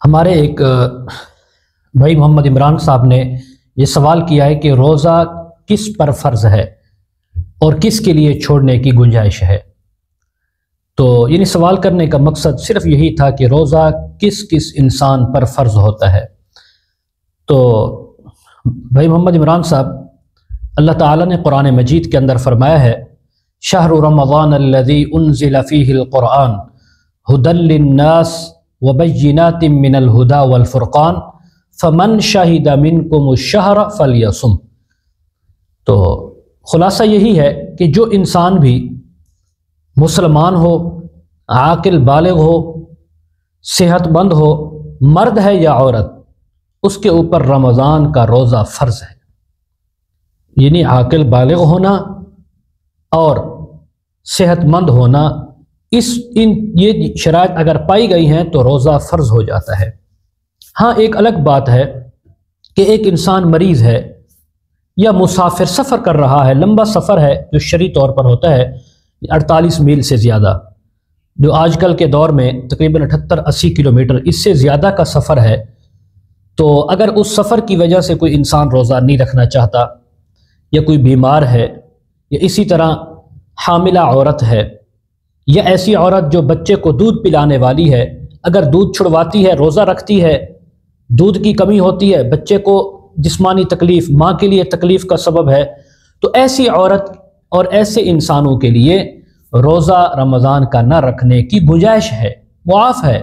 ہمارے ایک بھائی محمد عمران صاحب نے یہ سوال کیا ہے کہ روزہ کس پر فرض ہے اور کس کے لیے چھوڑنے کی گنجائش ہے۔ تو یعنی سوال کرنے کا مقصد صرف یہی تھا کہ روزہ کس کس انسان پر فرض ہوتا ہے۔ تو بھائی محمد عمران صاحب، اللہ تعالیٰ نے قرآن مجید کے اندر فرمایا ہے شہر رمضان الذی انزل فیہ القرآن ھدی للناس وبینات من الہدی والفرقان فمن شہد منکم الشہر فلیصم۔ تو خلاصہ یہی ہے کہ جو انسان بھی مسلمان ہو، عاقل بالغ ہو، صحت مند ہو، مرد ہے یا عورت، اس کے اوپر رمضان کا روزہ فرض ہے۔ یعنی عاقل بالغ ہونا اور صحت مند ہونا، یہ شرائط اگر پائی گئی ہیں تو روزہ فرض ہو جاتا ہے۔ ہاں، ایک الگ بات ہے کہ ایک انسان مریض ہے یا مسافر سفر کر رہا ہے، لمبا سفر ہے جو شرعی طور پر ہوتا ہے 48 میل سے زیادہ، جو آج کل کے دور میں تقریباً 78-80 کلومیٹر اس سے زیادہ کا سفر ہے۔ تو اگر اس سفر کی وجہ سے کوئی انسان روزہ نہیں رکھنا چاہتا، یا کوئی بیمار ہے، یا اسی طرح حاملہ عورت ہے، یا ایسی عورت جو بچے کو دودھ پلانے والی ہے، اگر دودھ چھڑواتی ہے، روزہ رکھتی ہے، دودھ کی کمی ہوتی ہے، بچے کو جسمانی تکلیف، ماں کے لیے تکلیف کا سبب ہے، تو ایسی عورت اور ایسے انسانوں کے لیے روزہ رمضان کا نہ رکھنے کی گنجائش ہے، معاف ہے،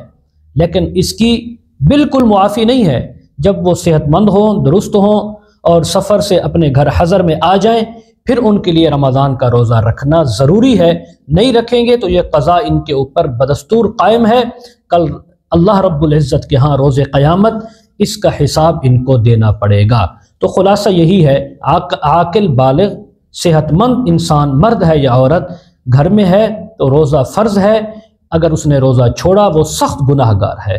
لیکن اس کی بالکل معافی نہیں ہے۔ جب وہ صحت مند ہوں، درست ہوں اور سفر سے اپنے گھر حضر میں آ جائیں، پھر ان کے لیے رمضان کا روزہ رکھنا ضروری ہے۔ نہیں رکھیں گے تو یہ قضا ان کے اوپر بدستور قائم ہے، کل اللہ رب العزت کے ہاں روز قیامت اس کا حساب ان کو دینا پڑے گا۔ تو خلاصہ یہی ہے، عاقل بالغ صحت مند انسان، مرد ہے یا عورت، گھر میں ہے تو روزہ فرض ہے، اگر اس نے روزہ چھوڑا وہ سخت گناہ گار ہے۔